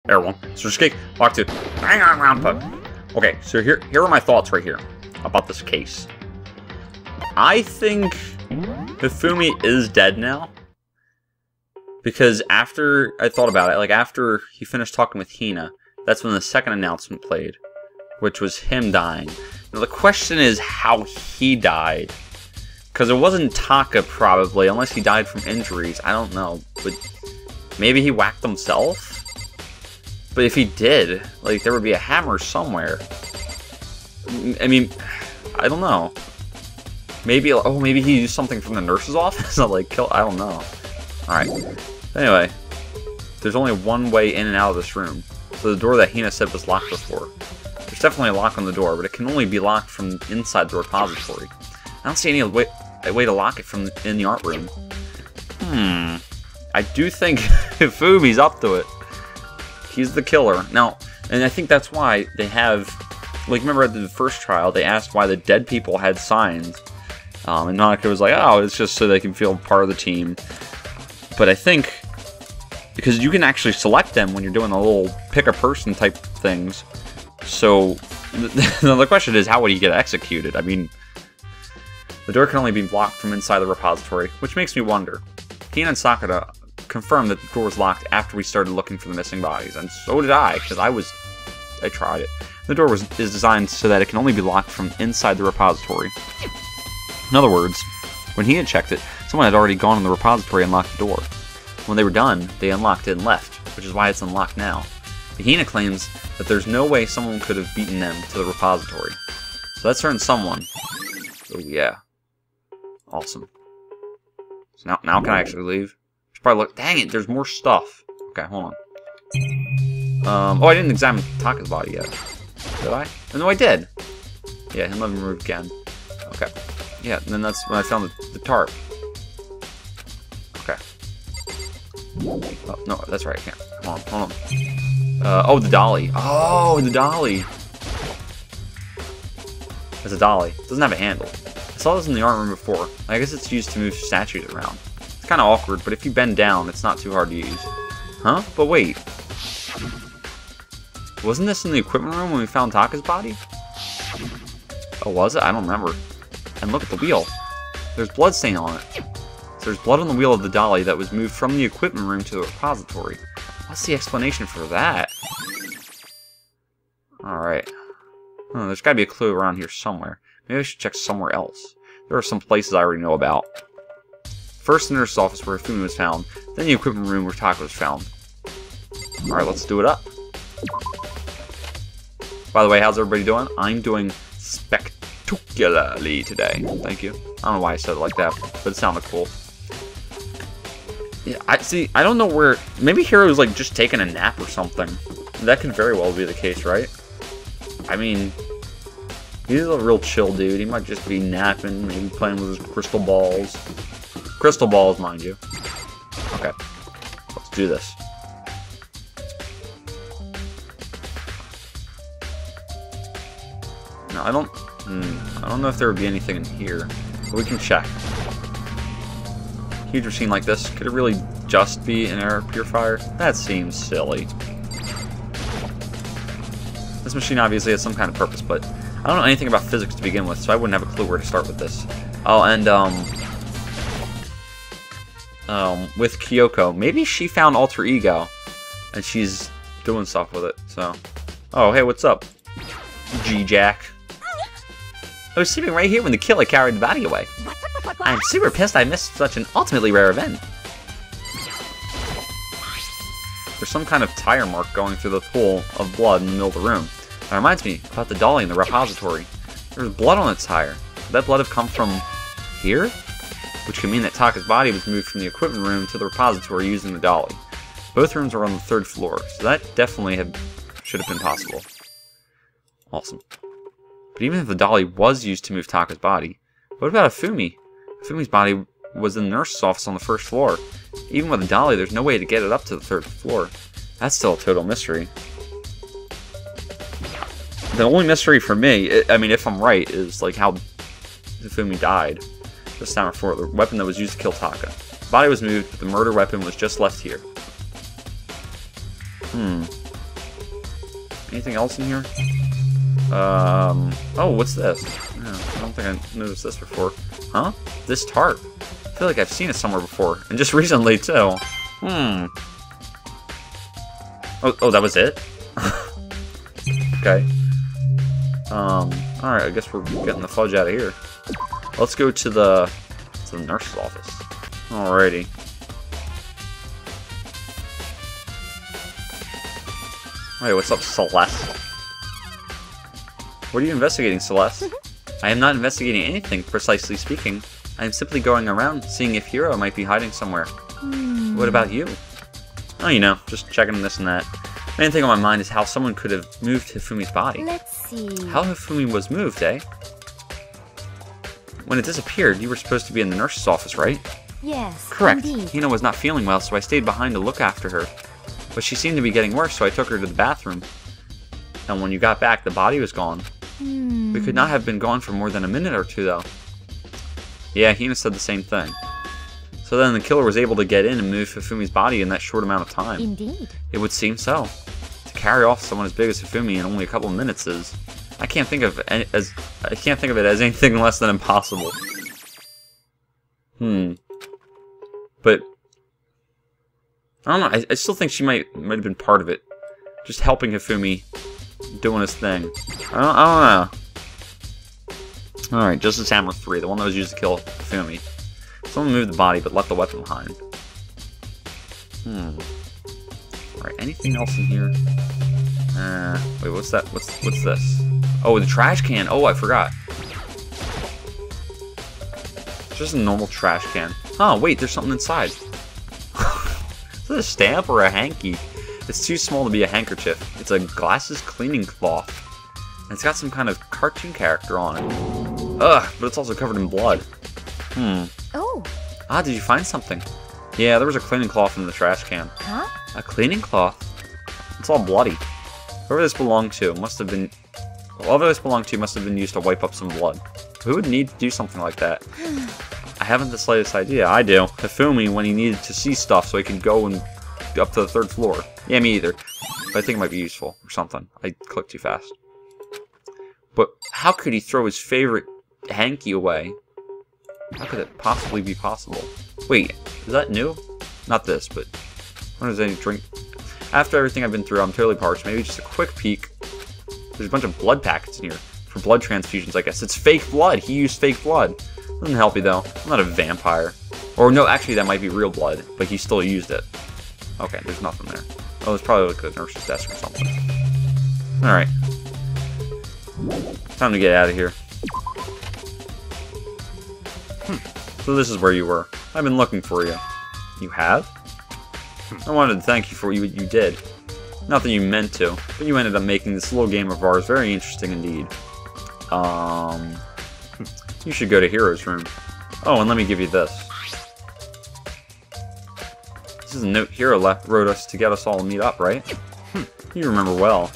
Everyone, SilverCheesecake, walk to Danganronpa. Okay, so here are my thoughts right here about this case. I think Hifumi is dead now. Because after I thought about it, like after he finished talking with Hina, that's when the second announcement played, which was him dying. Now the question is how he died. Because it wasn't Taka probably, unless he died from injuries. I don't know, but maybe he whacked himself? But if he did, like, there would be a hammer somewhere. I mean, I don't know. Maybe, oh, maybe he used something from the nurse's office to, like, kill, I don't know. Alright. Anyway, there's only one way in and out of this room. So the door that Hina said was locked before. There's definitely a lock on the door, but it can only be locked from inside the repository. I don't see any way to lock it from in the art room. I do think Hifumi's up to it. He's the killer. Now, and I think that's why they have, like, remember at the first trial, they asked why the dead people had signs. And Nanaka was like, oh, it's just so they can feel part of the team. But I think, because you can actually select them when you're doing the little pick-a-person type things. So, the question is, how would he get executed? I mean, the door can only be locked from inside the repository, which makes me wonder. Hina and Sakura confirmed that the door was locked after we started looking for the missing bodies, and so did I, because I tried it. The door is designed so that it can only be locked from inside the repository. In other words, when he had checked it, someone had already gone in the repository and locked the door. When they were done, they unlocked it and left, which is why it's unlocked now. Hina claims that there's no way someone could have beaten them to the repository. So that certain someone. Oh yeah. Awesome. So now can I actually leave? Should probably look. Dang it, there's more stuff. Okay, hold on. Oh, I didn't examine Taka's body yet. Did I? Oh, no, I did. Yeah, him having removed again. Okay. Yeah, and then that's when I found the tarp. Okay. Oh, no, that's right, I can't. Hold on. Oh, the dolly. Oh, the dolly. It's a dolly. It doesn't have a handle. I saw this in the art room before. I guess it's used to move statues around. It's kind of awkward, but if you bend down, it's not too hard to use. Huh? But wait. Wasn't this in the equipment room when we found Taka's body? Oh, was it? I don't remember. And look at the wheel. There's blood stain on it. So there's blood on the wheel of the dolly that was moved from the equipment room to the repository. What's the explanation for that? Alright. Oh, there's gotta be a clue around here somewhere. Maybe I should check somewhere else. There are some places I already know about. First, the nurse's office where Hifumi was found, then the equipment room where Taka was found. Alright, let's do it up. By the way, how's everybody doing? I'm doing spectacularly today. Thank you. I don't know why I said it like that, but it sounded cool. Yeah, I don't know where... Maybe Hiro's, like, just taking a nap or something. That could very well be the case, right? I mean... He's a real chill dude. He might just be napping, maybe playing with his crystal balls. Crystal balls, mind you. Okay. Let's do this. No, I don't know if there would be anything in here. But we can check. Huge machine like this, could it really just be an air purifier? That seems silly. This machine obviously has some kind of purpose, but I don't know anything about physics to begin with, so I wouldn't have a clue where to start with this. Oh, and, with Kyoko, maybe she found Alter Ego, and she's doing stuff with it, so. Oh, hey, what's up? G-Jack. I was sleeping right here when the killer carried the body away. I'm super pissed I missed such an ultimately rare event. There's some kind of tire mark going through the pool of blood in the middle of the room. That reminds me about the dolly in the repository. There's blood on its tire. Could that blood have come from here? Which could mean that Taka's body was moved from the equipment room to the repository using the dolly. Both rooms are on the 3rd floor, so that definitely should have been possible. Awesome. But even if the dolly was used to move Taka's body, what about Hifumi? Hifumi's body was in the nurse's office on the 1st floor. Even with a dolly, there's no way to get it up to the 3rd floor. That's still a total mystery. The only mystery for me, I mean, if I'm right, is like how Hifumi died. This time before, the weapon that was used to kill Taka. The body was moved, but the murder weapon was just left here. Anything else in here? Oh, what's this? No, I don't think I noticed this before. Huh? This tart. I feel like I've seen it somewhere before. And just recently, too. Oh, that was it? Okay. Alright, I guess we're getting the fudge out of here. Let's go to the nurse's office. Alrighty. Wait, what's up, Celeste? What are you investigating, Celeste? I am not investigating anything, precisely speaking. I am simply going around, seeing if Hiro might be hiding somewhere. What about you? Oh, you know, just checking this and that. The main thing on my mind is how someone could have moved Hifumi's body. Let's see. How Hifumi was moved, eh? When it disappeared, you were supposed to be in the nurse's office, right? Yes, Correct. indeed. Hina was not feeling well, so I stayed behind to look after her. But she seemed to be getting worse, so I took her to the bathroom. And when you got back, the body was gone. We could not have been gone for more than a minute or two, though. Yeah, Hina said the same thing. So then the killer was able to get in and move Hifumi's body in that short amount of time. Indeed. It would seem so. To carry off someone as big as Hifumi in only a couple of minutes is... I can't think of it as anything less than impossible. But I don't know. I still think she might have been part of it, just helping Hifumi doing his thing. I don't know. All right, Justice Hammer 3, the one that was used to kill Hifumi. Someone moved the body, but left the weapon behind. All right, anything else in here? Wait, what's that? What's this? Oh, the trash can. Oh, I forgot. It's just a normal trash can. Oh, wait, there's something inside. Is it a stamp or a hanky? It's too small to be a handkerchief. It's a glasses cleaning cloth. And it's got some kind of cartoon character on it. Ugh, but it's also covered in blood. Oh. Ah, did you find something? Yeah, there was a cleaning cloth in the trash can. Huh? A cleaning cloth? It's all bloody. Whoever this belonged to must have been... Whoever this belonged to must have been used to wipe up some blood. Who would need to do something like that? I haven't the slightest idea. I do. Hifumi when he needed to see stuff so he could go and up to the 3rd floor. Yeah, me either. But I think it might be useful or something. I clicked too fast. But how could he throw his favorite hanky away? How could it possibly be possible? Wait, is that new? Not this, but when does any drink? After everything I've been through, I'm totally parched. Maybe just a quick peek. There's a bunch of blood packets in here for blood transfusions, I guess. It's fake blood. He used fake blood. Doesn't help you though. I'm not a vampire. Or no, actually that might be real blood, but he still used it. Okay, there's nothing there. Oh, it's probably like a nurse's desk or something. Alright. Time to get out of here. So this is where you were. I've been looking for you. You have? I wanted to thank you for what you did. Not that you meant to, but you ended up making this little game of ours very interesting indeed. You should go to Hiro's room. Oh, and let me give you this. This is a note Hiro wrote us to get us all to meet up, right? You remember well.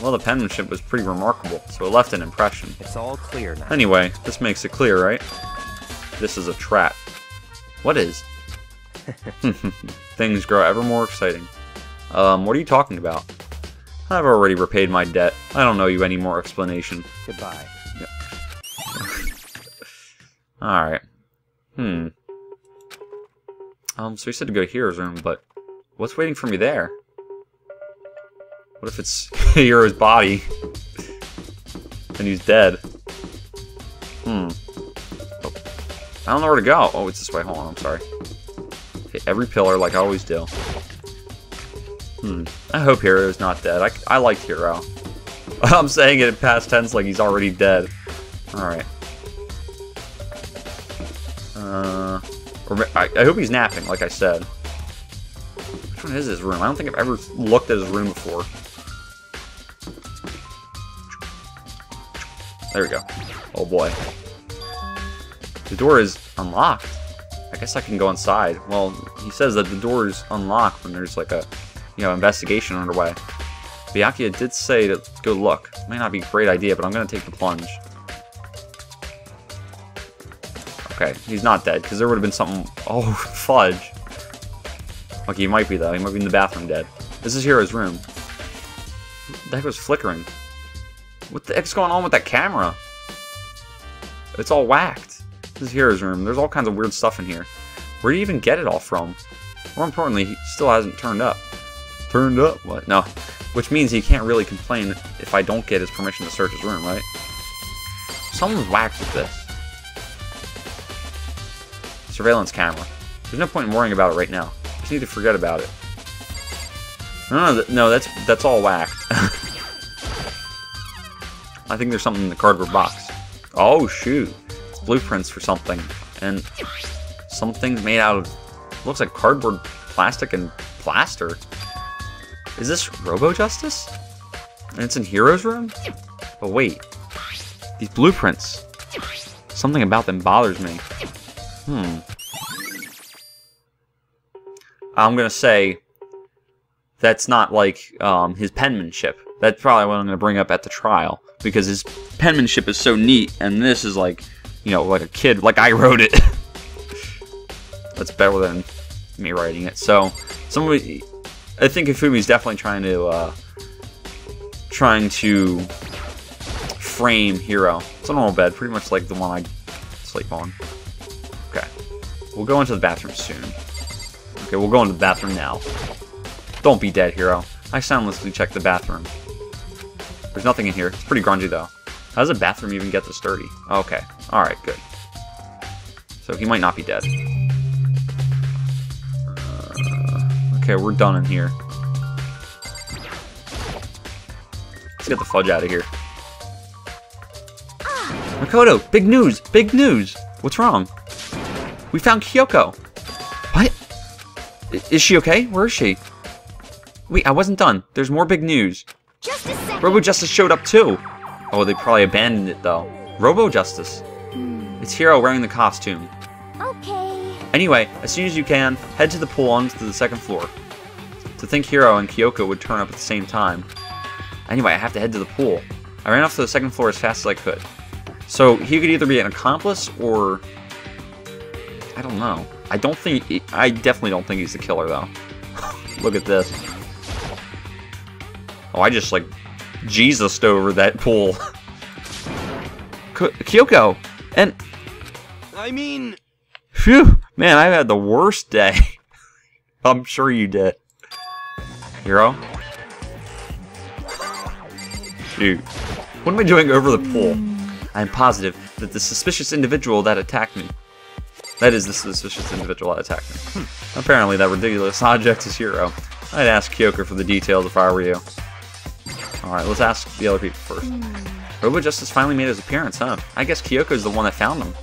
Well, the penmanship was pretty remarkable, so it left an impression. It's all clear now. Anyway, this makes it clear, right? This is a trap. What is? Things grow ever more exciting. What are you talking about? I've already repaid my debt. I don't owe you any more explanation. Goodbye. Yep. Alright. So he said to go to Hero's room, but what's waiting for me there? What if it's Hero's body? And he's dead. Oh. I don't know where to go. Oh, it's this way. Hold on, I'm sorry. Hit every pillar like I always do. I hope Hero's not dead. I liked Hiro. I'm saying it in past tense like he's already dead. Alright. I hope he's napping, like I said. Which one is his room? I don't think I've ever looked at his room before. There we go. Oh boy. The door is unlocked. I guess I can go inside. Well, he says that the door is unlocked when there's like a, investigation underway. Byakuya did say to go look. Might not be a great idea, but I'm gonna take the plunge. Okay, he's not dead, because there would have been something... Oh, fudge. Okay, he might be, though. He might be in the bathroom dead. This is Hiro's room. the heck was flickering? What the heck's going on with that camera? It's all whacked. This is Hero's room. There's all kinds of weird stuff in here. Where do you even get it all from? More importantly, he still hasn't turned up. Turned up? What? No. Which means he can't really complain if I don't get his permission to search his room, right? Someone's whacked with this. Surveillance camera. There's no point in worrying about it right now. Just need to forget about it. No, that's all whacked. I think there's something in the cardboard box. Oh shoot! It's blueprints for something, and something's made out of looks like cardboard, plastic, and plaster. Is this Robo Justice? And it's in Hero's room? But wait, these blueprints. Something about them bothers me. I'm gonna say that's not like his penmanship. That's probably what I'm gonna bring up at the trial, because his penmanship is so neat, and this is like, you know, like a kid, like I wrote it. That's better than me writing it. So somebody, I think Hifumi's definitely trying to frame Hiro. It's a normal bed, pretty much like the one I sleep on. Okay, we'll go into the bathroom soon. Okay, we'll go into the bathroom now. Don't be dead, Hiro. I soundlessly checked the bathroom. There's nothing in here. It's pretty grungy, though. How does a bathroom even get this dirty? Okay. Alright, good. So he might not be dead. Okay, we're done in here. Let's get the fudge out of here. Makoto! Big news! Big news! What's wrong? We found Kyoko! What? Is she okay? Where is she? Wait, I wasn't done. There's more big news. Just a second. Robo Justice showed up too. Oh, they probably abandoned it though. Robo Justice. It's Hiro wearing the costume. Okay. Anyway, as soon as you can, head to the pool onto the second floor. To think Hiro and Kyoko would turn up at the same time. Anyway, I have to head to the pool. I ran off to the second floor as fast as I could. So he could either be an accomplice or I don't know. I definitely don't think he's the killer though. Look at this. Oh, I just like Jesused over that pool. Kyoko! And I mean, phew, man, I've had the worst day. I'm sure you did. Hiro? Shoot. What am I doing over the pool? I am positive that the suspicious individual that attacked me. That is the suspicious individual that attacked me. Apparently that ridiculous object is Hiro. I'd ask Kyoko for the details if I were you. Alright, let's ask the other people first. Robo Justice finally made his appearance, huh? I guess Kyoko's the one that found him.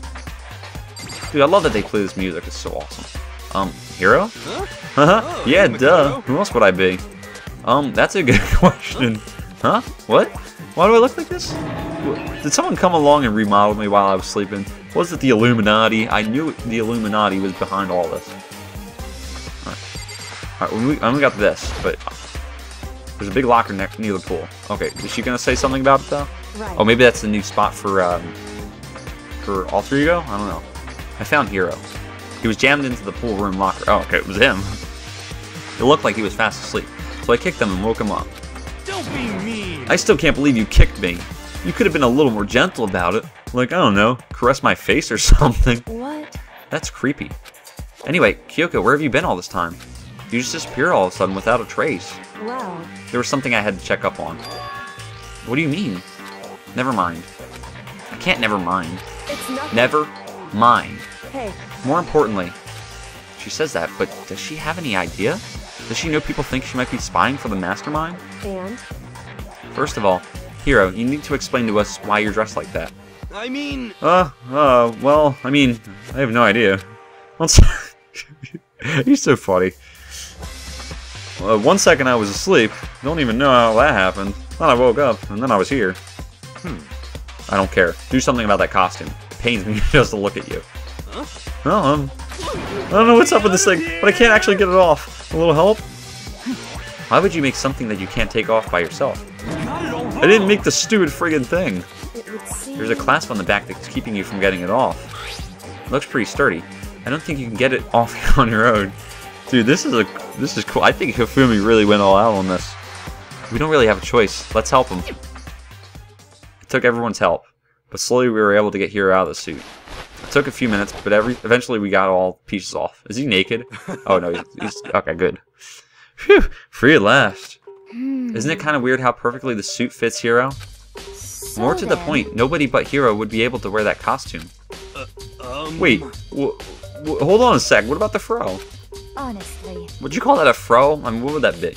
Dude, I love that they play this music. It's so awesome. Hiro? Huh? Yeah, duh. Who else would I be? That's a good question. Huh? What? Why do I look like this? Did someone come along and remodel me while I was sleeping? Was it the Illuminati? I knew the Illuminati was behind all this. Alright, I only got this, but there's a big locker near the pool. Okay, is she gonna say something about it though? Right. Oh, maybe that's the new spot for Alter Ego? I don't know. I found Hiro. He was jammed into the pool room locker. Oh, okay, it was him. It looked like he was fast asleep, so I kicked him and woke him up. don't be mean. I still can't believe you kicked me. You could have been a little more gentle about it. Like, I don't know, caress my face or something. What? That's creepy. Anyway, Kyoko, where have you been all this time? You just disappeared all of a sudden without a trace. Well, There was something I had to check up on. What do you mean? Never mind. I can't never mind. it's nothing. Never mind. Hey, More importantly, she says that, but does she have any idea? Does she know people think she might be spying for the mastermind? and? First of all, Hiro, you need to explain to us why you're dressed like that. I mean, Well, I mean, I have no idea. He's so funny. 1 second I was asleep, don't even know how that happened. Then I woke up, and then I was here. I don't care. Do something about that costume. It pains me just to look at you. huh? Well, I don't know what's up with this thing, but I can't actually get it off. A little help? Why would you make something that you can't take off by yourself? Got it all wrong. I didn't make the stupid friggin' thing. It would seem... There's a clasp on the back that's keeping you from getting it off. It looks pretty sturdy. I don't think you can get it off on your own. Dude, this is cool. I think Hifumi really went all out on this. We don't really have a choice. Let's help him. It took everyone's help, but slowly we were able to get Hero out of the suit. It took a few minutes, but eventually we got all pieces off. Is he naked? Oh no, he's okay, good. Phew, free at last. Isn't it kind of weird how perfectly the suit fits Hero? More to the point, nobody but Hero would be able to wear that costume. Wait, hold on a sec, what about the fro? Honestly. Would you call that a fro? I mean, what would that be?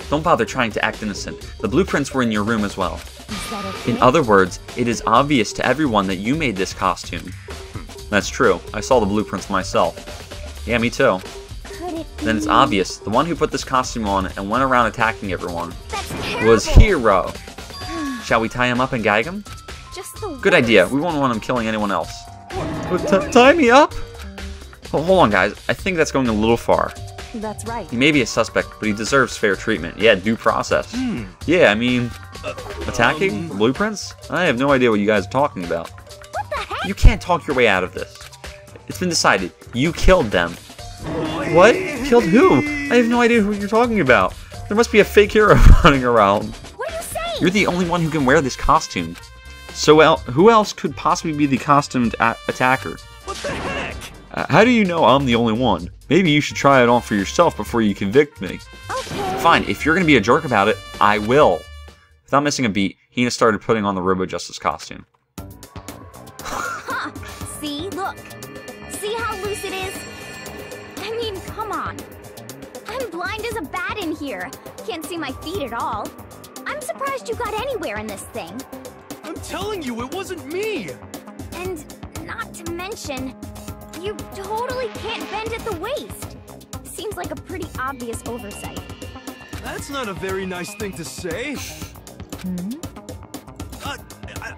Don't bother trying to act innocent. The blueprints were in your room as well. Is that okay? In other words, it is obvious to everyone that you made this costume. That's true. I saw the blueprints myself. Yeah, me too. Could it be? Then it's obvious. The one who put this costume on and went around attacking everyone That's terrible. was Hero. Shall we tie him up and gag him? Just the Good idea. We won't want him killing anyone else. Tie me up? Oh, hold on, guys. I think that's going a little far. That's right. He may be a suspect, but he deserves fair treatment. Yeah, due process. Yeah, I mean, attacking? Blueprints? I have no idea what you guys are talking about. What the heck? You can't talk your way out of this. It's been decided. You killed them. What? Killed who? I have no idea who you're talking about. There must be a fake hero running around. What are you saying? You're the only one who can wear this costume. So who else could possibly be the costumed attacker? What the heck? How do you know I'm the only one? Maybe you should try it on for yourself before you convict me. Okay. Fine, if you're gonna be a jerk about it, I will. Without missing a beat, Hina started putting on the Robo Justice costume. Huh. See? Look. See how loose it is? I mean, come on. I'm blind as a bat in here. Can't see my feet at all. I'm surprised you got anywhere in this thing. I'm telling you, it wasn't me! And not to mention, you totally can't bend at the waist. Seems like a pretty obvious oversight. That's not a very nice thing to say.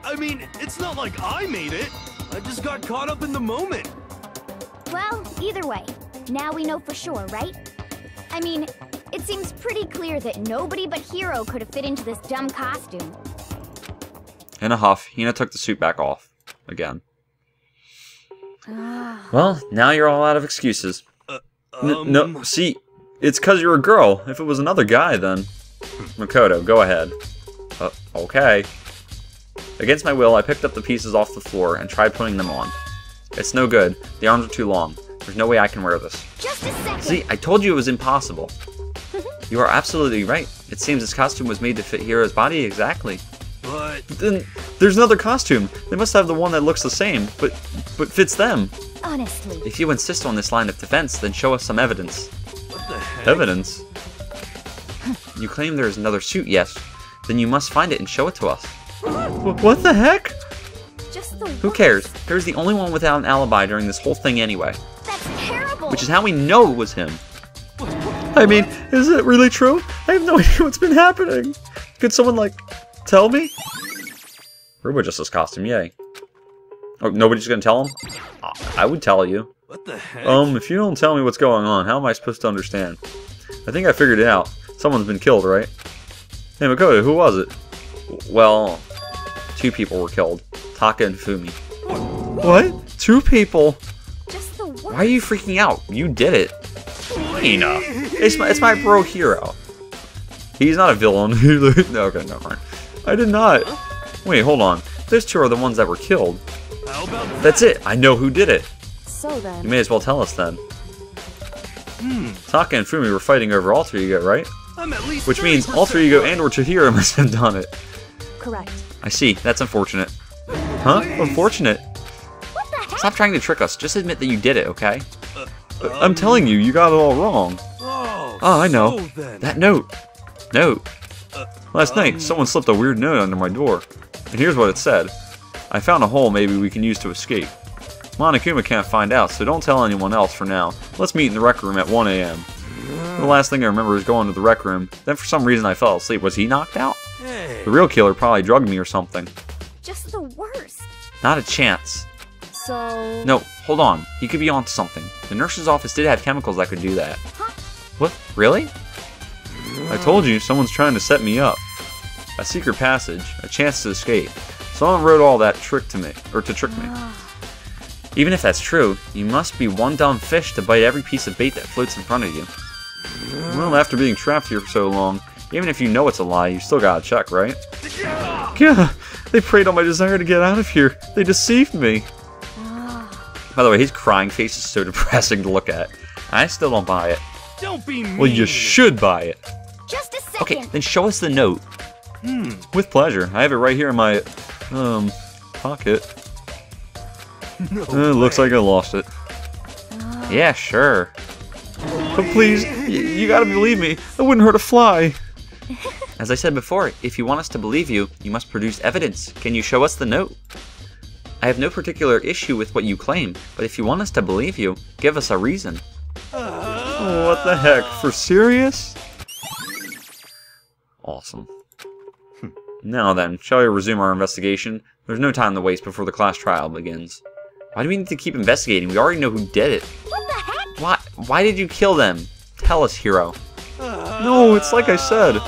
I mean, it's not like I made it. I just got caught up in the moment. Well, either way, now we know for sure, right? I mean, it seems pretty clear that nobody but Hero could have fit into this dumb costume. In a huff, Hina took the suit back off. Again. Well, now you're all out of excuses. No, see, it's because you're a girl. If it was another guy, then... Makoto, go ahead. Okay. Against my will, I picked up the pieces off the floor and tried putting them on. It's no good. The arms are too long. There's no way I can wear this. Just a second. See, I told you it was impossible. You are absolutely right. It seems this costume was made to fit Hero's body exactly. But Then there's another costume. They must have the one that looks the same, but fits them. Honestly. If you insist on this line of defense, then show us some evidence. what the heck? Evidence? You claim there is another suit, yes. Then you must find it and show it to us. What the heck? Just the Who cares? Here's the only one without an alibi during this whole thing anyway. That's terrible. Which is how we know it was him. I mean, is it really true? I have no idea what's been happening. Could someone, like, tell me? Robo Justice costume, yay. Oh, nobody's gonna tell him? I would tell you. What the heck? If you don't tell me what's going on, how am I supposed to understand? I think I figured it out. Someone's been killed, right? Hey, Makoto, who was it? Well, 2 people were killed. Taka and Fumi. What? 2 people? Just the worst. Why are you freaking out? You did it. Hina. It's my bro Hero. He's not a villain. Okay, never mind. I did not. Wait, hold on. Those 2 are the ones that were killed. How about That's it. I know who did it. So then. You may as well tell us then. Taka and Fumi were fighting over Alter Ego, right? I'm at least Which means 30% Alter Ego right. and or Chihiro must have done it. Correct. I see. That's unfortunate. Huh? Unfortunate? What the heck? Stop trying to trick us. Just admit that you did it, okay? I'm telling you, you got it all wrong. Oh, I know. so then. That note. Last night, someone slipped a weird note under my door. And here's what it said. I found a hole maybe we can use to escape. Monokuma can't find out, so don't tell anyone else for now. Let's meet in the rec room at 1 a.m. The last thing I remember is going to the rec room. Then for some reason I fell asleep. Was he knocked out? Hey. The real killer probably drugged me or something. Just the worst. Not a chance. So. No, hold on. He could be onto something. The nurse's office did have chemicals that could do that. Huh? What? Really? I told you, someone's trying to set me up. A secret passage, a chance to escape. Someone wrote all that to trick me. Even if that's true, you must be one dumb fish to bite every piece of bait that floats in front of you. Well, after being trapped here for so long, Even if you know it's a lie, you still gotta check, right? Yeah, they preyed on my desire to get out of here. They deceived me. By the way, his crying face is so depressing to look at. I still don't buy it. Don't be mean. Well, you should buy it. Just a second. Okay, then show us the note. With pleasure. I have it right here in my, pocket. Looks like I lost it. Yeah, sure. But please, you gotta believe me. I wouldn't hurt a fly. As I said before, if you want us to believe you, you must produce evidence. Can you show us the note? I have no particular issue with what you claim, but if you want us to believe you, give us a reason. What the heck? For serious? Awesome. Now then, shall we resume our investigation? There's no time to waste before the class trial begins. Why do we need to keep investigating? We already know who did it. What the heck? Why did you kill them? Tell us, hero. No, it's like I said.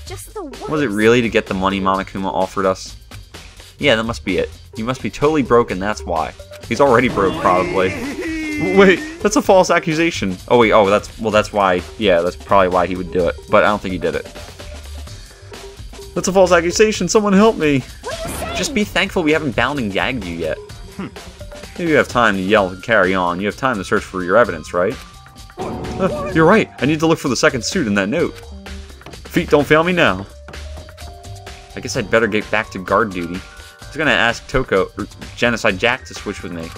Just the worst. Was it really to get the money Monokuma offered us? Yeah, that must be it. You must be totally broken, that's why. He's already broke, probably. Wait, that's a false accusation. Oh wait, that's why. Yeah, that's probably why he would do it. But I don't think he did it. That's a false accusation. Someone help me. Just be thankful we haven't bound and gagged you yet. Maybe you have time to yell and carry on. You have time to search for your evidence, right? You're right. I need to look for the second suit in that note. Feet don't fail me now. I guess I'd better get back to guard duty. I was gonna ask Toko or Genocide Jack to switch with me.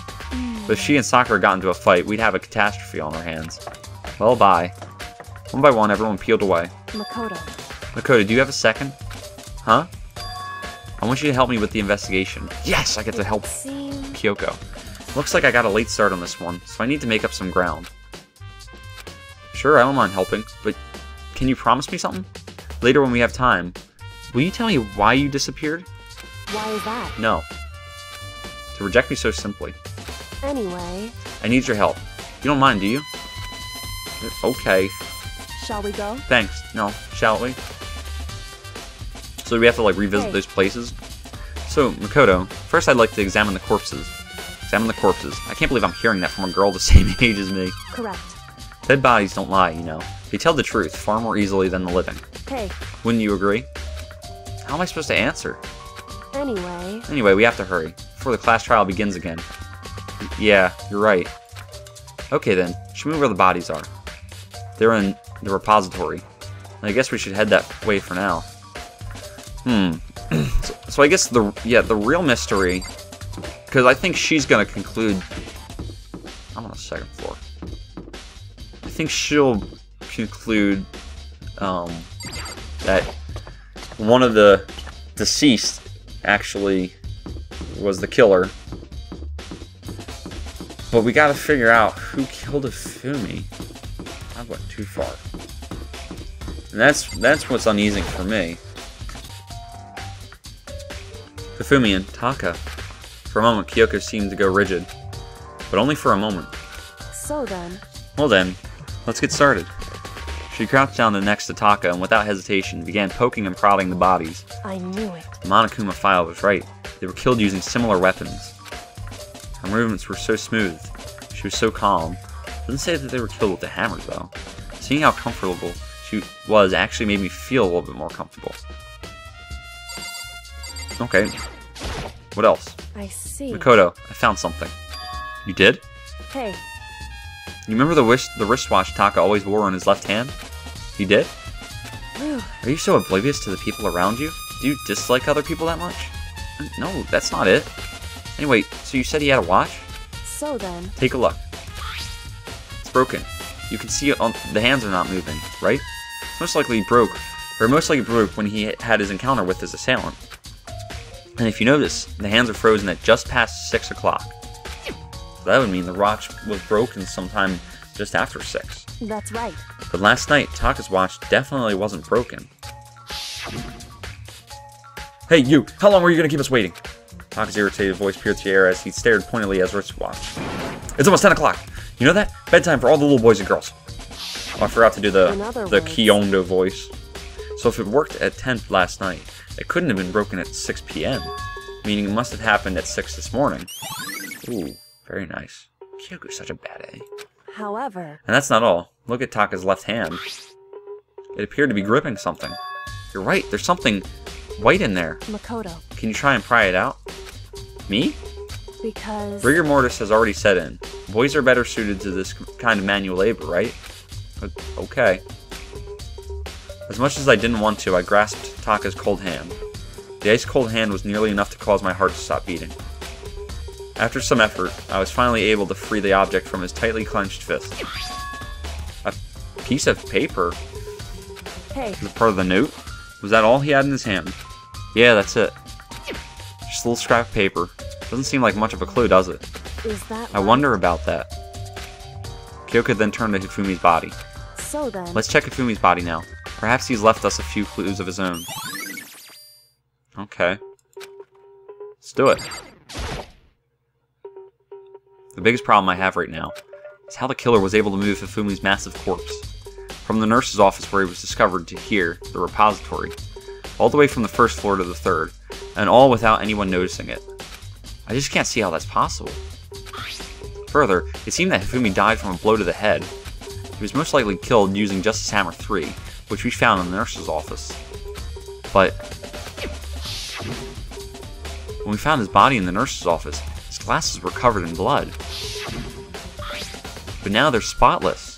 But if she and Sakura got into a fight, we'd have a catastrophe on our hands. Well, bye. One by one, everyone peeled away. Makoto, do you have a second? Huh? I want you to help me with the investigation. Yes, I get to help Kyoko. Looks like I got a late start on this one, so I need to make up some ground. Sure, I don't mind helping, but can you promise me something? Later when we have time, will you tell me why you disappeared? Why is that? No. To reject me so simply. Anyway. I need your help. You don't mind, do you? Okay. Shall we go? Thanks. No, shall we? So do we have to like revisit those places? So, Makoto, first I'd like to examine the corpses. Examine the corpses. I can't believe I'm hearing that from a girl the same age as me. Correct. Dead bodies don't lie, you know. They tell the truth far more easily than the living. Hey. Wouldn't you agree? How am I supposed to answer? Anyway, we have to hurry, before the class trial begins again. Yeah, you're right. Okay then, show me where the bodies are. They're in the repository. I guess we should head that way for now. So I guess the real mystery, because I think she's gonna conclude. I'm on the second floor. I think she'll conclude that one of the deceased actually was the killer. But we gotta figure out who killed Ifumi. I went too far. And that's what's uneasy for me. Ifumi and Taka. For a moment, Kyoko seemed to go rigid. But only for a moment. So then... Well then, let's get started. She crouched down next to Taka and without hesitation began poking and prodding the bodies. I knew it. The Monokuma file was right. They were killed using similar weapons. Her movements were so smooth. She was so calm. Doesn't say that they were killed with the hammers though. Seeing how comfortable she was actually made me feel a little bit more comfortable. Okay. What else? I see. Makoto, I found something. You did? Hey. You remember the wristwatch Taka always wore on his left hand? You did? Whew. Are you so oblivious to the people around you? Do you dislike other people that much? No, that's not it. Anyway, so you said he had a watch? So then... Take a look. It's broken. You can see the hands are not moving, right? It's most likely broke when he had his encounter with his assailant. And if you notice, the hands are frozen at just past 6 o'clock. So that would mean the watch was broken sometime just after 6. That's right. But last night, Taka's watch definitely wasn't broken. Hey, you! How long were you gonna keep us waiting? Taka's irritated voice peered through the air as he stared pointedly at his wristwatch. It's almost 10 o'clock! You know that? Bedtime for all the little boys and girls. Oh, I forgot to do the Kyondo voice. So if it worked at 10 last night, it couldn't have been broken at 6 p.m. Meaning it must have happened at 6 this morning. Ooh, very nice. Kyoko's such a bad A. However... And that's not all. Look at Taka's left hand. It appeared to be gripping something. You're right, there's something white in there. Makoto. Can you try and pry it out? Me? Because... Rigor mortis has already set in. Boys are better suited to this kind of manual labor, right? Okay. As much as I didn't want to, I grasped Taka's cold hand. The ice-cold hand was nearly enough to cause my heart to stop beating. After some effort, I was finally able to free the object from his tightly clenched fist. A piece of paper? Hey. Was it part of the note? Was that all he had in his hand? Yeah, that's it. Just a little scrap of paper. Doesn't seem like much of a clue, does it? Is that I wonder about that. Kyoko then turned to Hifumi's body. So then... Let's check Hifumi's body now. Perhaps he's left us a few clues of his own. Okay. Let's do it. The biggest problem I have right now is how the killer was able to move Hifumi's massive corpse from the nurse's office where he was discovered to here, the repository, all the way from the first floor to the third, and all without anyone noticing it. I just can't see how that's possible. Further, it seemed that Hifumi died from a blow to the head. He was most likely killed using Justice Hammer 3, which we found in the nurse's office. But when we found his body in the nurse's office, his glasses were covered in blood. But now they're spotless.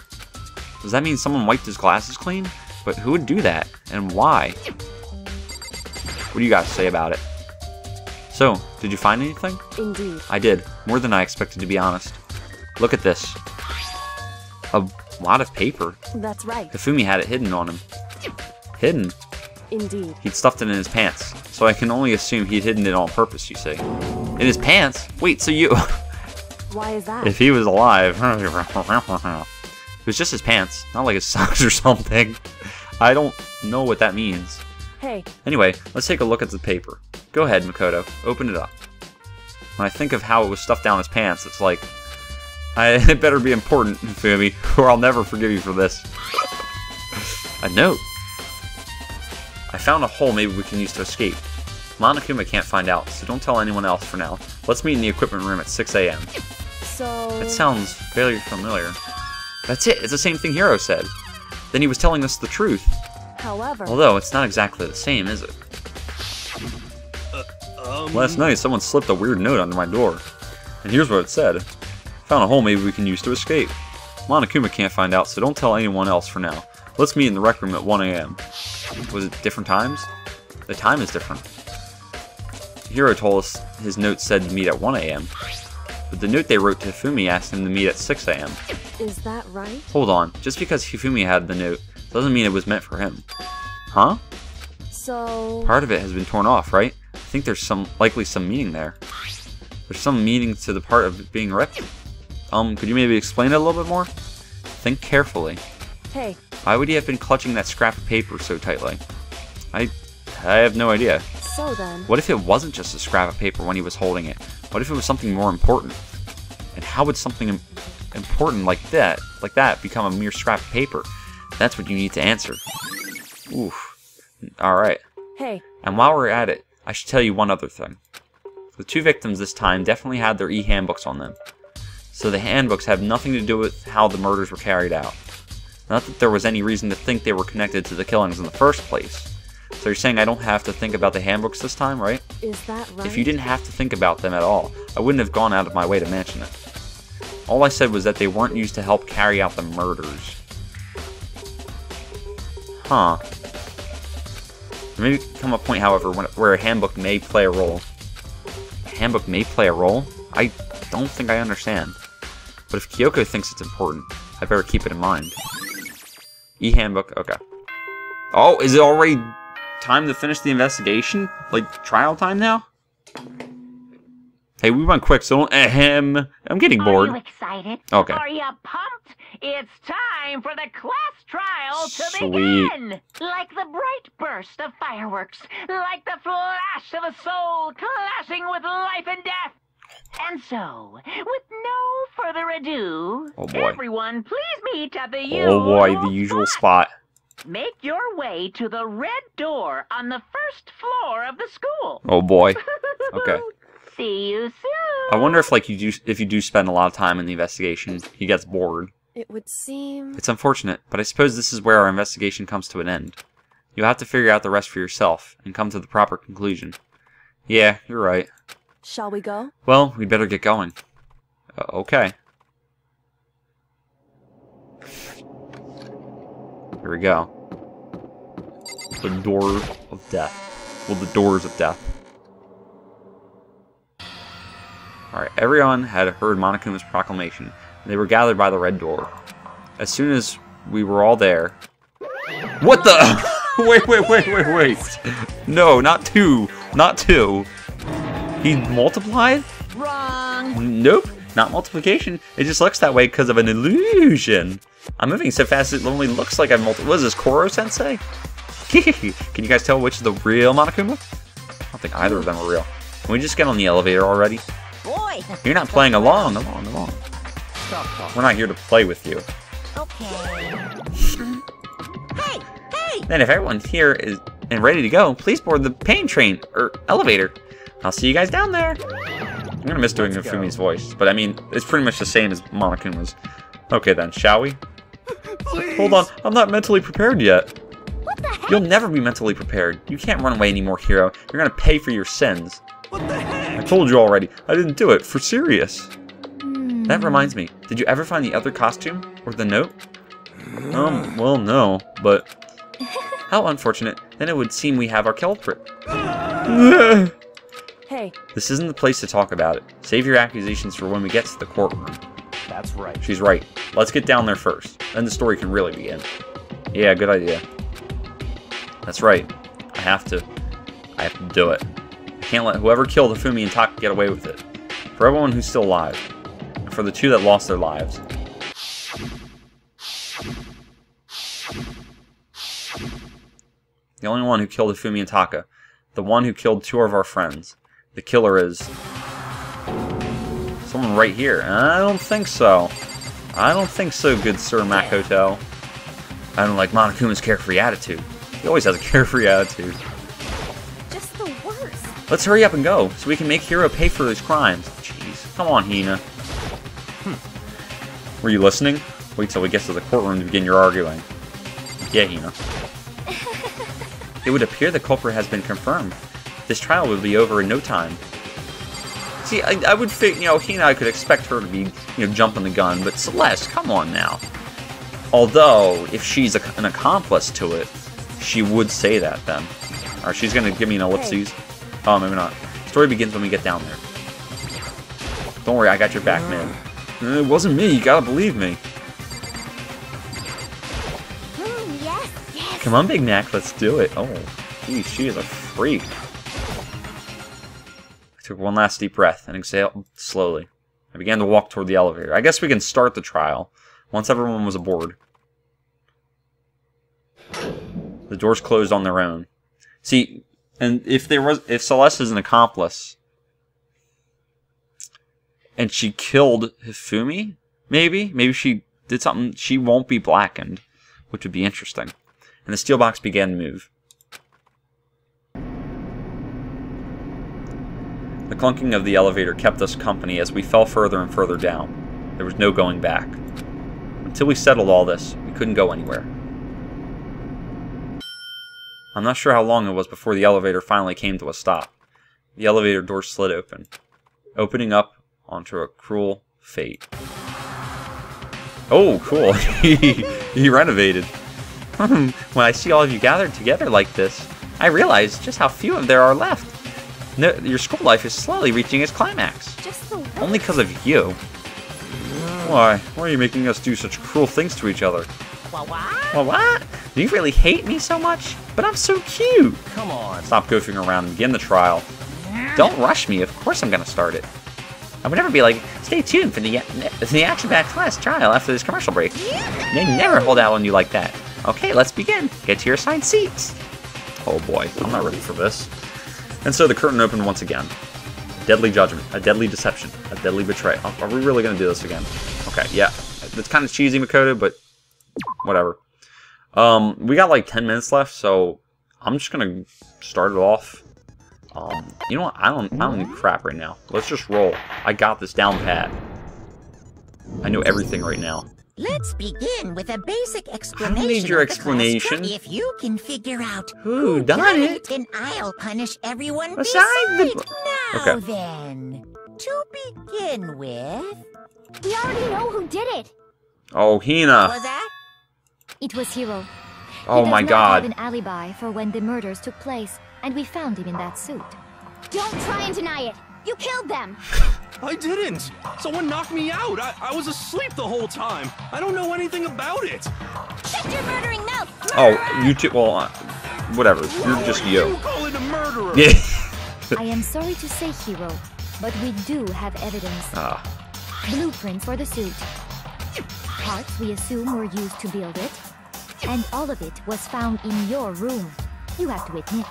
Does that mean someone wiped his glasses clean? But who would do that? And why? What do you guys say about it? So, did you find anything? Indeed. I did. More than I expected, to be honest. Look at this. A lot of paper. That's right. Hifumi had it hidden on him. Hidden? Indeed. He'd stuffed it in his pants. So I can only assume he'd hidden it on purpose, you see. In his pants? Wait, so you... Why is that? If he was alive... It was just his pants, not like his socks or something. I don't know what that means. Hey. Anyway, let's take a look at the paper. Go ahead, Makoto. Open it up. When I think of how it was stuffed down his pants, it's like... it better be important, Hifumi, or I'll never forgive you for this. A note. I found a hole maybe we can use to escape. Monokuma can't find out, so don't tell anyone else for now. Let's meet in the equipment room at 6 a.m. So... That sounds very familiar. That's it! It's the same thing Hiro said. Then he was telling us the truth. However... Although, it's not exactly the same, is it? Last night, someone slipped a weird note under my door. And here's what it said. Found a hole maybe we can use to escape. Monokuma can't find out, so don't tell anyone else for now. Let's meet in the rec room at 1 a.m. Was it different times? The time is different. Hiro told us his note said to meet at 1 a.m. But the note they wrote to Hifumi asked him to meet at 6 a.m. Is that right? Hold on. Just because Hifumi had the note doesn't mean it was meant for him. Huh? So... Part of it has been torn off, right? I think there's likely some meaning there. There's some meaning to the part of it being ripped. Could you maybe explain it a little bit more? Think carefully. Hey. Why would he have been clutching that scrap of paper so tightly? I have no idea. So then... What if it wasn't just a scrap of paper when he was holding it? What if it was something more important? And how would something important like that become a mere scrap of paper? That's what you need to answer. Oof. Alright. Hey. And while we're at it, I should tell you one other thing. The two victims this time definitely had their e-handbooks on them. So the handbooks have nothing to do with how the murders were carried out. Not that there was any reason to think they were connected to the killings in the first place. So you're saying I don't have to think about the handbooks this time, right? Is that right? If you didn't have to think about them at all, I wouldn't have gone out of my way to mention it. All I said was that they weren't used to help carry out the murders. Huh. There may come a point, however, where a handbook may play a role. A handbook may play a role? I don't think I understand. But if Kyoko thinks it's important, I better keep it in mind. E-handbook, okay. Oh, is it already time to finish the investigation? Like, trial time now? Hey, we went quick, so don't I'm getting bored. Are you excited? Okay. Are you pumped? It's time for the class trial to Sweet. begin! Like the bright burst of fireworks, like the flash of a soul clashing with life and death. And so, with no further ado, Oh boy. everyone please meet at the usual Oh boy, the usual spot. Make your way to the red door on the first floor of the school. Oh boy. Okay. See you soon. I wonder if if you do spend a lot of time in the investigation, he gets bored. It would seem... It's unfortunate, but I suppose this is where our investigation comes to an end. You'll have to figure out the rest for yourself and come to the proper conclusion. Yeah, you're right. Shall we go? Well, we'd better get going. Okay. Here we go. The door of death. Well, the doors of death. Alright, everyone had heard Monokuma's proclamation, and they were gathered by the red door. As soon as we were all there... What the... Wait. No, not two. Not two. He multiplied? Wrong. Nope, not multiplication. It just looks that way because of an illusion. I'm moving so fast it only looks like I'm multiplied. What is this, Koro-sensei? Can you guys tell which is the real Monokuma? I don't think either of them are real. Can we just get on the elevator already? Boy. You're not playing along. We're not here to play with you. Okay. Hey! Then if everyone's here is and ready to go, please board the pain train, or elevator. I'll see you guys down there. I'm gonna miss doing Nafumi's voice, but I mean, it's pretty much the same as Monokuma's. Okay then, shall we? Please. Hold on, I'm not mentally prepared yet. What the heck? You'll never be mentally prepared. You can't run away anymore, hero. You're gonna pay for your sins. What the heck? I told you already, I didn't do it, for serious. That reminds me, did you ever find the other costume? Or the note? Well, no, but... How unfortunate. Then it would seem we have our culprit. Hey, This isn't the place to talk about it. Save your accusations for when we get to the courtroom. That's right. She's right. Let's get down there first. Then the story can really begin. Yeah, good idea. That's right. I have to do it. I can't let whoever killed Hifumi and Taka get away with it. For everyone who's still alive. And for the two that lost their lives. The only one who killed Hifumi and Taka. The one who killed two of our friends. The killer is... someone right here. I don't think so. I don't think so, good Sir Makoto. I don't like Monokuma's carefree attitude. He always has a carefree attitude. Just the worst. Let's hurry up and go, so we can make Hiro pay for his crimes. Jeez. Come on, Hina. Were you listening? Wait till we get to the courtroom to begin your arguing. Yeah, Hina. It would appear the culprit has been confirmed. This trial will be over in no time. See, I would think, Hina, I could expect her to be, jumping the gun, but Celeste, come on now. Although, if she's an accomplice to it, she would say that then. Or she's gonna give me an ellipses. Oh, maybe not. Story begins when we get down there. Don't worry, I got your back, man. It wasn't me, you gotta believe me. Yes. Come on, Big Mac, let's do it. Oh, geez, she is a freak. I took one last deep breath and exhaled slowly. I began to walk toward the elevator. I guess we can start the trial once everyone was aboard. The doors closed on their own. See, and if Celeste is an accomplice and she killed Hifumi, maybe she did something, she won't be blackened, which would be interesting. And the steel box began to move. The clunking of the elevator kept us company as we fell further and further down. There was no going back. Until we settled all this, we couldn't go anywhere. I'm not sure how long it was before the elevator finally came to a stop. The elevator door slid open, opening up onto a cruel fate. Oh, cool. He renovated. When I see all of you gathered together like this, I realize just how few of there are left. No, your school life is slowly reaching its climax. Just the worst. Only because of you. Why are you making us do such cruel things to each other? What? Well, what? Do you really hate me so much? But I'm so cute. Come on. Stop goofing around and begin the trial. Don't rush me. Of course I'm going to start it. I would never be like, stay tuned for the action-packed class trial after this commercial break. They never hold out on you like that. Okay, let's begin. Get to your assigned seats. Oh boy, I'm not ready for this. And so the curtain opened once again. A deadly judgment, a deadly deception, a deadly betrayal. Are we really going to do this again? Okay, yeah. It's kind of cheesy, Makoto, but whatever. We got like 10 minutes left, so I'm just going to start it off. You know what? I don't need crap right now. Let's just roll. I got this down pat. I know everything right now. Let's begin with a basic I explanation. don't need your of the class explanation. code. If you can figure out Who done it? then I'll punish everyone Besides beside. the- Now Okay. then, to begin with, We already know who did it. Oh, Hina. was that? It was Hiro. Oh He my does not have god. an alibi for when the murders took place, and we found him in that suit. Don't try and deny it. You killed them. I didn't. Someone knocked me out. I was asleep the whole time. I don't know anything about it. Shut your murdering mouth. Oh, you two. Well, whatever. You're just you. You call it a murderer. Yeah. I am sorry to say, Hiro, but we do have evidence. Blueprints for the suit. Parts we assume were used to build it. And all of it was found in your room. You have to admit,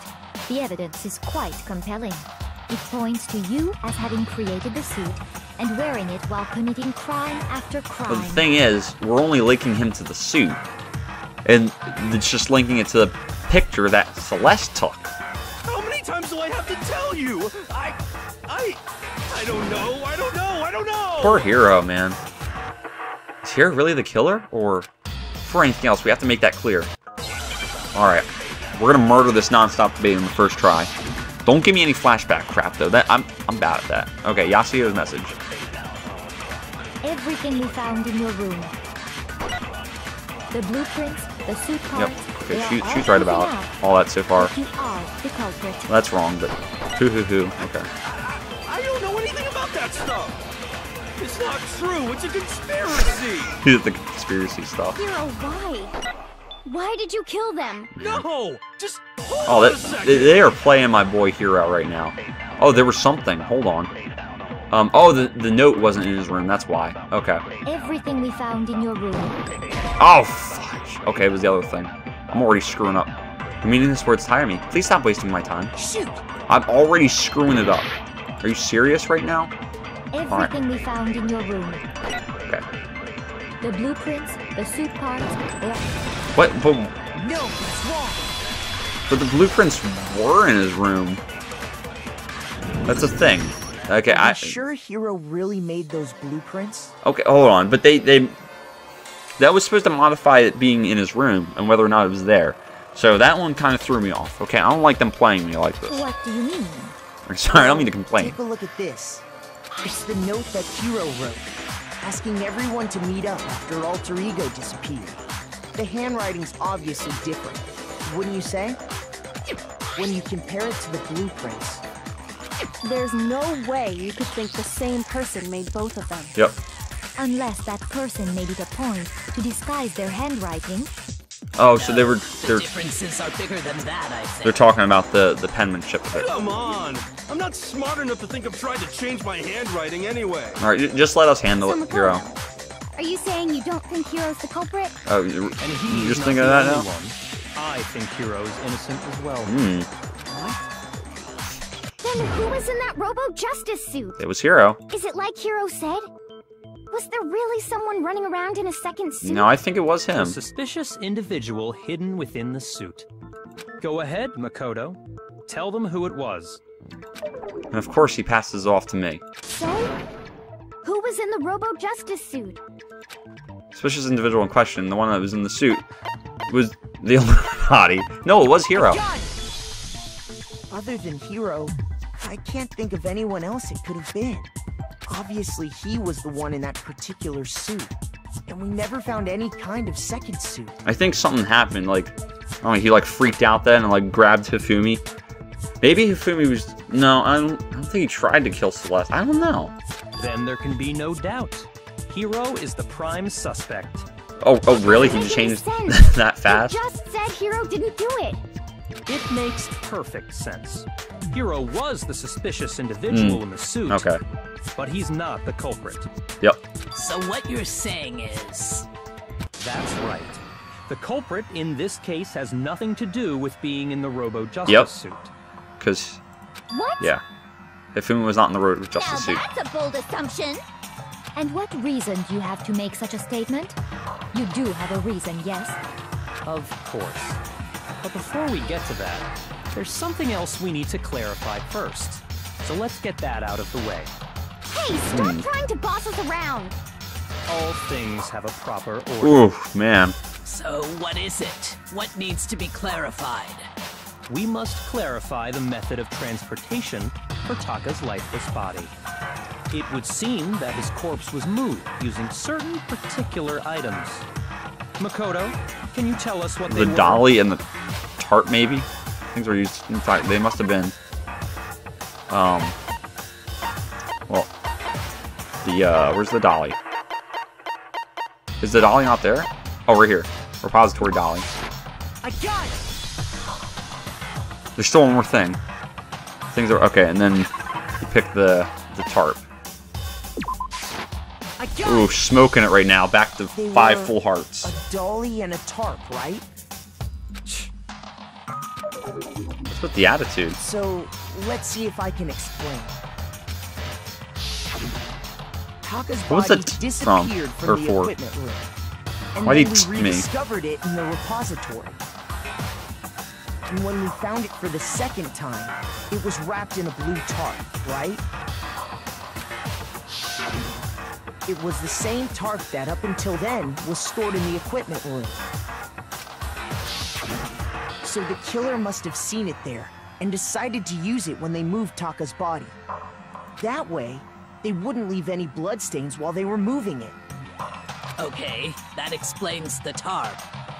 the evidence is quite compelling. It points to you as having created the suit and wearing it while committing crime after crime. But the thing is, we're only linking him to the suit. And it's just linking it to the picture that Celeste took. How many times do I have to tell you? I don't know. I don't know. Poor Hiro, man. Is Hiro really the killer? Or for anything else, we have to make that clear. Alright. We're gonna murder this non-stop debate in the first try. Don't give me any flashback crap though. I'm bad at that. Okay, Yasuo's message. Everything we found in your room. The blueprints, the suit parts. Yep. they Okay, are she's all right about proven out. all that so far. You are the culprit. That's wrong, but hoo. Okay. I don't know anything about that stuff. It's not true. It's a conspiracy. The conspiracy stuff. Hiro, why? Why did you kill them? No. Just hold Oh, on a second. they are playing my boy Hiro right now. Oh, there was something. Hold on. Oh, the note wasn't in his room. That's why. Okay. Everything we found in your room. Oh, fudge. Okay, it was the other thing. I'm already screwing up. The meaning of this word's tire me. Please stop wasting my time. Shoot. I'm already screwing it up. Are you serious right now? Everything we found in your room. Okay. The blueprints, the suit parts, they are... What? But No, it's wrong. the blueprints were in his room. That's a thing. Okay, Are you sure Hiro really made those blueprints? Okay, hold on. But they that was supposed to modify it being in his room and whether or not it was there. So that one kind of threw me off. Okay, I don't like them playing me like this. What do you mean? Sorry, I don't mean to complain. Take a look at this. It's the note that Hiro wrote, asking everyone to meet up after Alter Ego disappeared. The handwriting's obviously different, wouldn't you say? When you compare it to the blueprints. There's no way you could think the same person made both of them. Yep. Unless that person made it a point to disguise their handwriting. Oh, so they're Differences are bigger than that, I think. they're talking about the penmanship of it. Come on. I'm not smart enough to think of trying to change my handwriting anyway. All right, just let us handle So it, Hiro. Makoto, are you saying you don't think Hiro's the culprit? Oh, you're And he's just not thinking the of that only now? one. I think Hiro's innocent as well. Then who was in that Robo Justice suit? It was Hiro. Is it like Hiro said? Was there really someone running around in a second suit? No, I think it was A him. suspicious individual hidden within the suit. Go ahead, Makoto. Tell them who it was. And of course, he passes it off to me. So, who was in the Robo Justice suit? Suspicious individual in question, the one that was in the suit, was the Illuminati. No, it was Hiro. Other than Hiro, I can't think of anyone else it could have been. Obviously, he was the one in that particular suit. And we never found any kind of second suit. I think something happened, like, oh, he like freaked out then and like grabbed Hifumi. Maybe Hifumi was, no, I don't think he tried to kill Celeste. I don't know. Then there can be no doubt. Hiro is the prime suspect. Oh, really? He Doesn't changed make sense. that fast? You just said Hiro didn't do it. It makes perfect sense. Hiro was the suspicious individual in the suit, Okay. but he's not the culprit. Yep. So what you're saying is... That's right. The culprit in this case has nothing to do with being in the Robo Justice Yep. suit. Because, What? yeah. Hifumi was not in the Road with Now Justice suit. that's a bold assumption. And what reason do you have to make such a statement? You do have a reason, yes? Of course. But before we get to that, there's something else we need to clarify first. So let's get that out of the way. Hey, stop trying to boss us around. all things have a proper order. Oof, man. So what is it? What needs to be clarified? We must clarify the method of transportation for Taka's lifeless body. It would seem that his corpse was moved using certain particular items. Makoto, can you tell us what they The were? dolly and the tarp, maybe? Things were used. In fact, they must have been. Well, where's the dolly? Is the dolly not there? Oh, right here. Repository dolly. I got it! There's still one more thing. Things are okay, and then you pick the tarp. I got Ooh, it! smoking it right now. Back to They 5 were full hearts. A dolly and a tarp, right? What's with the attitude? So, let's see if I can explain. Taka's What was body that disappeared from? from Or the for? equipment room. And Why then did we me? rediscovered it in the repository. And when we found it for the second time, it was wrapped in a blue tarp, right? It was the same tarp that up until then was stored in the equipment room. So the killer must have seen it there and decided to use it when they moved Taka's body. That way, they wouldn't leave any bloodstains while they were moving it. Okay, that explains the tarp.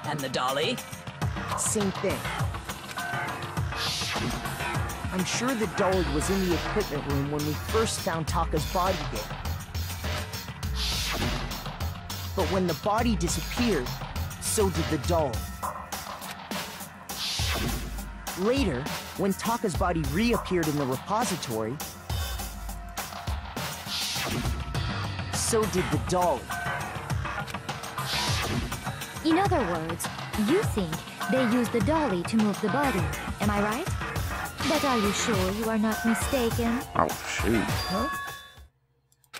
And the dolly? Same thing. I'm sure the dolly was in the equipment room when we first found Taka's body there. But when the body disappeared, so did the dolly. Later, when Taka's body reappeared in the repository, so did the dolly. In other words, you think they used the dolly to move the body, am I right? But are you sure you are not mistaken? Oh, shoot. Huh?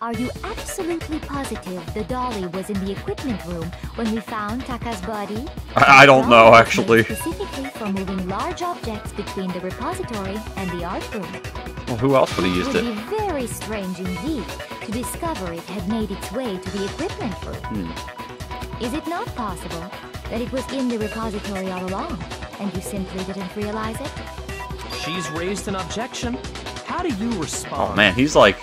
Are you absolutely positive the dolly was in the equipment room when we found Taka's body? I don't know, The dolly was actually. made specifically for moving large objects between the repository and the art room. Well, who else would have It used would it? be very strange indeed to discover it had made its way to the equipment room. Is it not possible that it was in the repository all along, and you simply didn't realize it? She's raised an objection. How do you respond? Oh man, he's like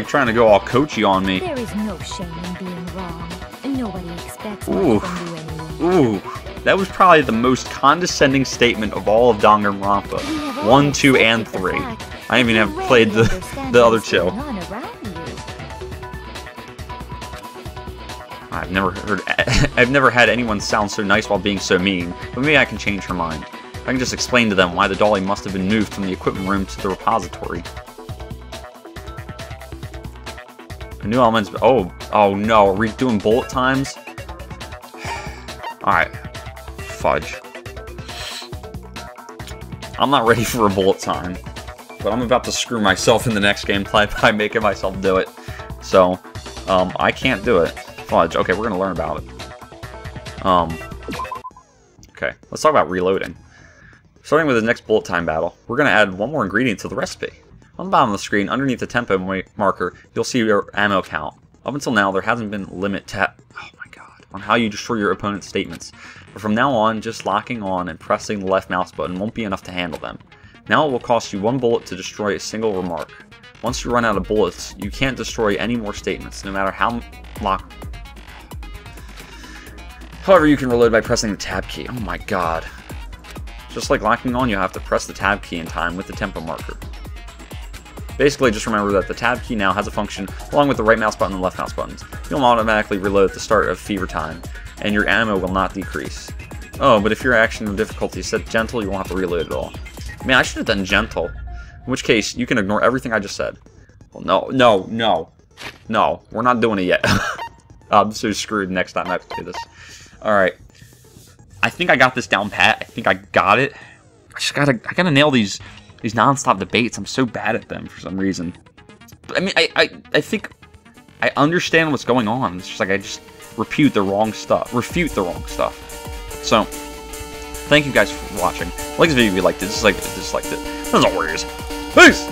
trying to go all coachy on me. There is no shame in being wrong, and nobody expects Ooh. much from you anyway. Ooh, that was probably the most condescending statement of all of Danganronpa. We have 1, all 2, and accepted the 3. fact I even you have played rarely understand the other what's 2. going on around you. I've never had anyone sound so nice while being so mean, but maybe I can change her mind. I can just explain to them why the dolly must have been moved from the equipment room to the repository. New elements. Oh no, are we doing bullet times? Alright. Fudge. I'm not ready for a bullet time, but I'm about to screw myself in the next gameplay by making myself do it. So, I can't do it. Fudge. Okay, we're gonna learn about it. Okay, let's talk about reloading. Starting with the next bullet time battle, we're gonna add one more ingredient to the recipe. On the bottom of the screen, underneath the tempo marker, you'll see your ammo count. Up until now, there hasn't been a limit on how you destroy your opponent's statements. But from now on, just locking on and pressing the left mouse button won't be enough to handle them. Now it will cost you 1 bullet to destroy a single remark. Once you run out of bullets, you can't destroy any more statements, no matter how However, you can reload by pressing the tab key. Oh my god. Just like locking on, you have to press the tab key in time with the tempo marker. Basically, just remember that the tab key now has a function along with the right mouse button and left mouse buttons. You'll automatically reload at the start of fever time, and your ammo will not decrease. Oh, but if your action or difficulty is set gentle, you won't have to reload at all. Man, I should have done gentle. In which case, you can ignore everything I just said. Well, no, we're not doing it yet. I'm so screwed next time I have to do this. Alright. I think I got this down pat. I think I got it. I gotta nail these non-stop debates. I'm so bad at them for some reason. But, I mean, I think I understand what's going on. It's just like I just refute the wrong stuff. So, thank you guys for watching. Like this video if you liked it. Disliked it. As always, peace!